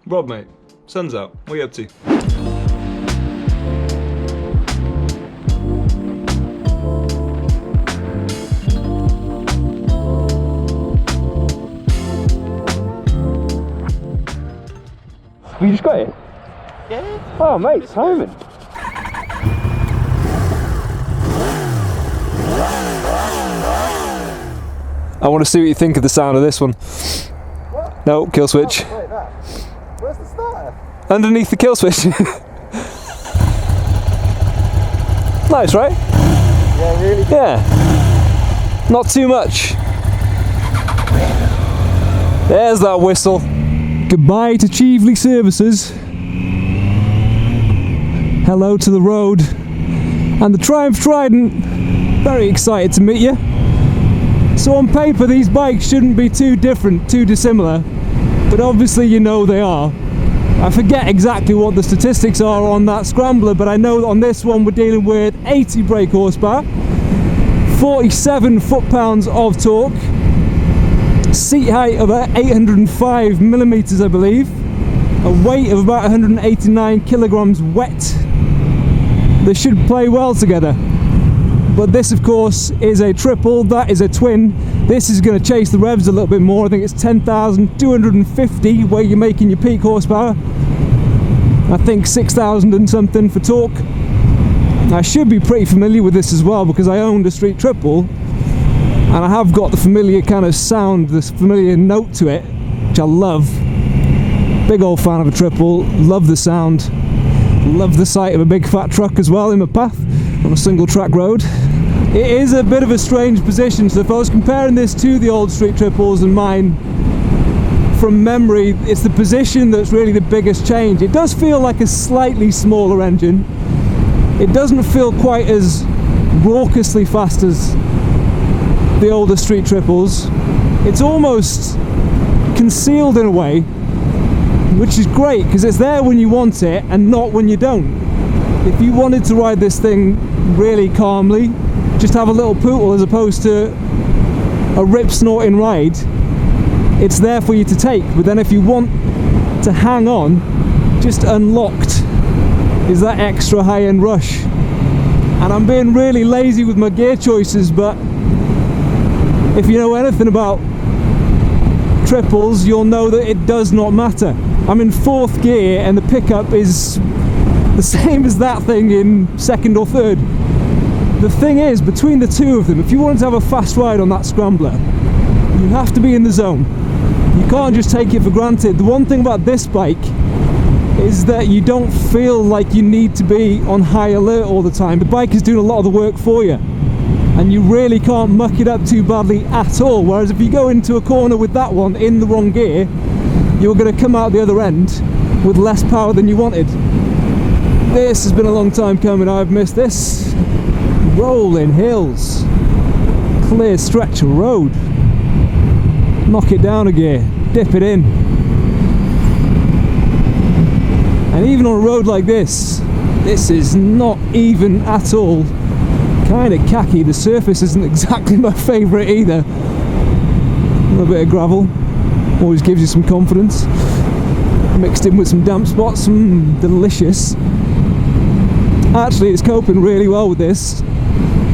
Rob, mate, sun's out. What are you up to? You just got it? Yeah. Oh, mate, timing. I want to see what you think of the sound of this one. What? No, kill switch. Oh, wait, that. Where's the starter? Underneath the kill switch. Nice, right? Yeah, really. Yeah. Not too much. There's that whistle. Goodbye to Cheveley Services. Hello to the road. And the Triumph Trident. Very excited to meet you. So on paper these bikes shouldn't be too different, too dissimilar, but obviously you know they are. I forget exactly what the statistics are on that Scrambler, but I know that on this one we're dealing with 80 brake horsepower, 47 foot-pounds of torque, seat height of 805 millimeters I believe, a weight of about 189 kilograms wet. They should play well together. But this of course is a triple, that is a twin. This is going to chase the revs a little bit more. I think it's 10,250 where you're making your peak horsepower. I think 6,000 and something for torque. I should be pretty familiar with this as well because I owned a street triple and I have got the familiar kind of sound, this familiar note to it, which I love. Big old fan of a triple, love the sound, love the sight of a big fat truck as well in my path on a single track road. It is a bit of a strange position, so if I was comparing this to the old street triples and mine from memory, it's the position that's really the biggest change. It does feel like a slightly smaller engine. It doesn't feel quite as raucously fast as the older street triples. It's almost concealed in a way, which is great because it's there when you want it and not when you don't. If you wanted to ride this thing really calmly, just have a little pootle as opposed to a rip snorting ride, it's there for you to take. But then if you want to hang on, just unlocked is that extra high-end rush. And I'm being really lazy with my gear choices, but if you know anything about triples, you'll know that it does not matter. I'm in 4th gear and the pickup is the same as that thing in 2nd or 3rd. The thing is, between the two of them, if you wanted to have a fast ride on that Scrambler, you have to be in the zone. You can't just take it for granted. The one thing about this bike is that you don't feel like you need to be on high alert all the time. The bike is doing a lot of the work for you, and you really can't muck it up too badly at all. Whereas if you go into a corner with that one in the wrong gear, you're going to come out the other end with less power than you wanted. This has been a long time coming. I've missed this. Rolling hills, clear stretch of road, knock it down a gear, dip it in, and even on a road like this is not even at all. Kind of khaki. The surface isn't exactly my favourite either. A little bit of gravel always gives you some confidence, mixed in with some damp spots. Delicious. Actually, it's coping really well with this.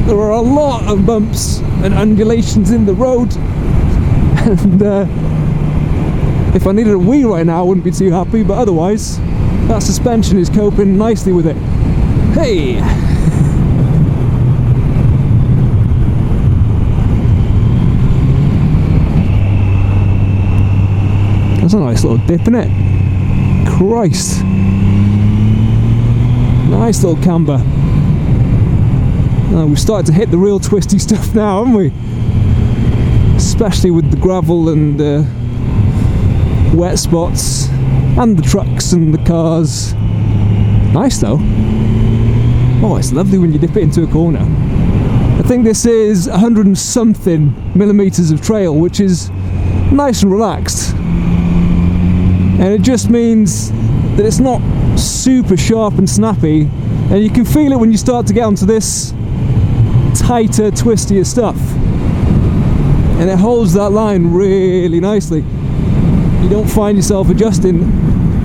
There are a lot of bumps and undulations in the road, and if I needed a wee right now I wouldn't be too happy, but otherwise that suspension is coping nicely with it. Hey! That's a nice little dip, isn't it? Christ! Nice little camber. We've started to hit the real twisty stuff now, haven't we? Especially with the gravel and wet spots and the trucks and the cars. Nice though. Oh, it's lovely when you dip it into a corner. I think this is 100 and something millimeters of trail, which is nice and relaxed. And it just means that it's not super sharp and snappy, and you can feel it when you start to get onto this tighter, twistier stuff, and it holds that line really nicely. You don't find yourself adjusting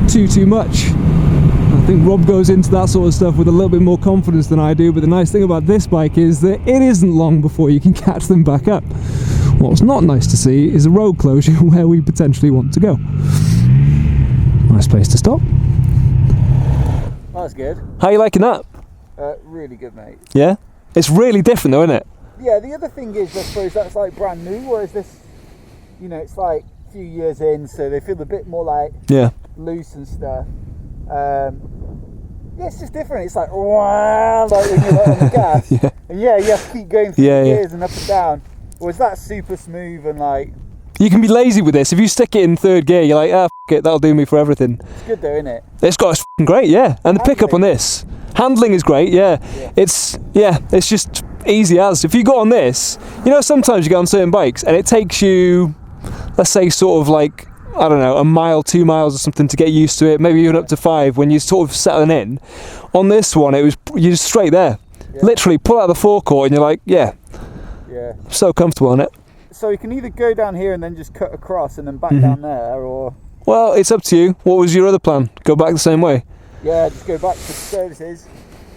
too much. I think Rob goes into that sort of stuff with a little bit more confidence than I do, but the nice thing about this bike is that it isn't long before you can catch them back up. What's not nice to see is a road closure where we potentially want to go. Nice place to stop. That's good. How are you liking that? Really good, mate. Yeah? It's really different though, isn't it? Yeah, the other thing is, I suppose that's like brand new, whereas this, you know, it's like a few years in, so they feel a bit more like Yeah. loose and stuff. Yeah, it's just different. It's like, wow, like when you're like on the gas. Yeah. And yeah, you have to keep going through Yeah, the yeah. gears and up and down. Whereas that's super smooth and like, You can be lazy with this. If you stick it in third gear, you're like, f it, that'll do me for everything. it's good though, isn't it? It's got it's great, yeah. And the pickup on this. Handling is great, yeah. It's just easy as. If you got on this, you know, sometimes you get on certain bikes and it takes you, let's say, sort of like, I don't know, a mile, 2 miles or something to get used to it, maybe even up to 5 when you're sort of settling in. On this one, you're just straight there. Yeah. Literally pull out the forecourt and you're like, yeah, Yeah. so comfortable on it. So you can either go down here and then just cut across and then back down there, or Well, it's up to you. What was your other plan? Go back the same way? yeah, just go back to the services,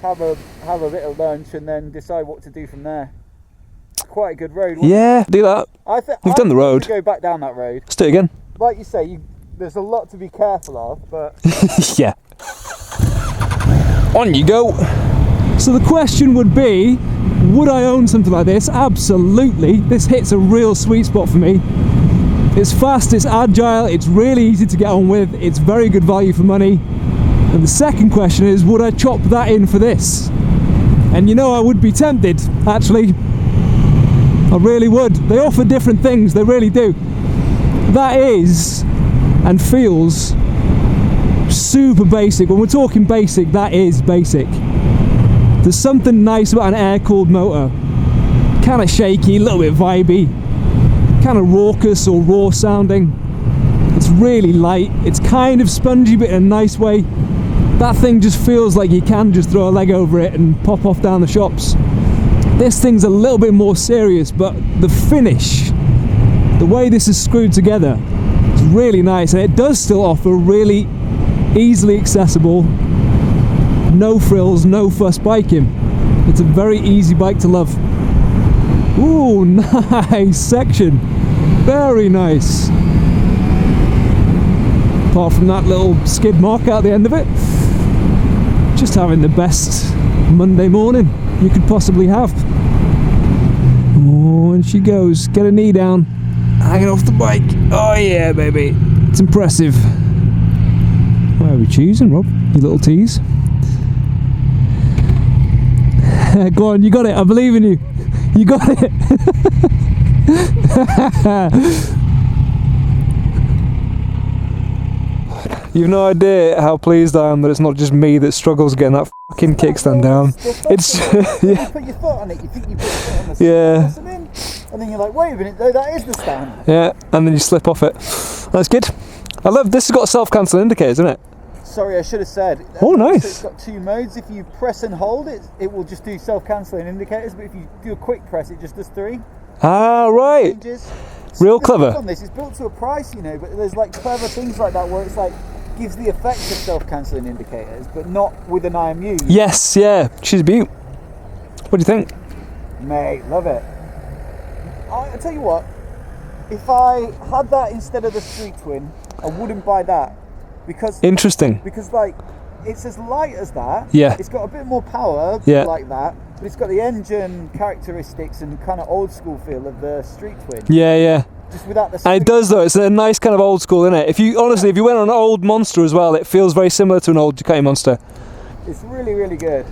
have a bit of lunch, and then decide what to do from there. It's quite a good road. Yeah, do that. We've done the road. Go back down that road. Let's do it again. Like you say, there's a lot to be careful of, but Yeah. On you go. So the question would be, would I own something like this? Absolutely. This hits a real sweet spot for me. It's fast, it's agile, it's really easy to get on with, it's very good value for money. And the second question is, would I chop that in for this? And you know, I would be tempted, actually. I really would. They offer different things, they really do. That is, and feels, super basic. When we're talking basic, that is basic. There's something nice about an air-cooled motor. Kind of shaky, a little bit vibey, kind of raucous or raw sounding. It's really light, it's kind of spongy but in a nice way. That thing just feels like you can just throw a leg over it and pop off down the shops. This thing's a little bit more serious, but the finish, the way this is screwed together, is really nice, and it does still offer really easily accessible, no frills, no fuss biking. It's a very easy bike to love. Ooh, nice section. Very nice. Apart from that little skid mark out the end of it. Just having the best Monday morning you could possibly have. Oh, and she goes. Get her knee down. Hanging off the bike. Oh yeah, baby. It's impressive. Where are we choosing, Rob? You little tease. Go on, you got it. I believe in you. You got it. You've no idea how pleased I am that it's not just me that struggles getting that fucking kickstand down. It's you put your foot on it, you think you put your foot on the stand, and then you're like, wait a minute, no, that is the stand. Yeah, and then you slip off it. That's good. I love this. Has got a self-cancelling indicator, isn't it? Sorry, I should have said. Oh, nice. So it's got 2 modes. If you press and hold it, it will just do self-cancelling indicators. But if you do a quick press, it just does 3. Ah, right. Changes. Real clever. On this, it's built to a price, you know. But there's like clever things like that where it's like gives the effect of self-cancelling indicators, but not with an IMU. Yes, yeah. She's a beaut. What do you think? Mate, love it. I tell you what, if I had that instead of the Street Twin, I wouldn't buy that. Because like it's as light as that. Yeah. It's got a bit more power like that, but it's got the engine characteristics and kind of old school feel of the Street Twin. Yeah, yeah. Just without the. And it does though. It's a nice kind of old school, isn't it? If you honestly, if you went on an old Monster as well, it feels very similar to an old Ducati Monster. It's really, really good.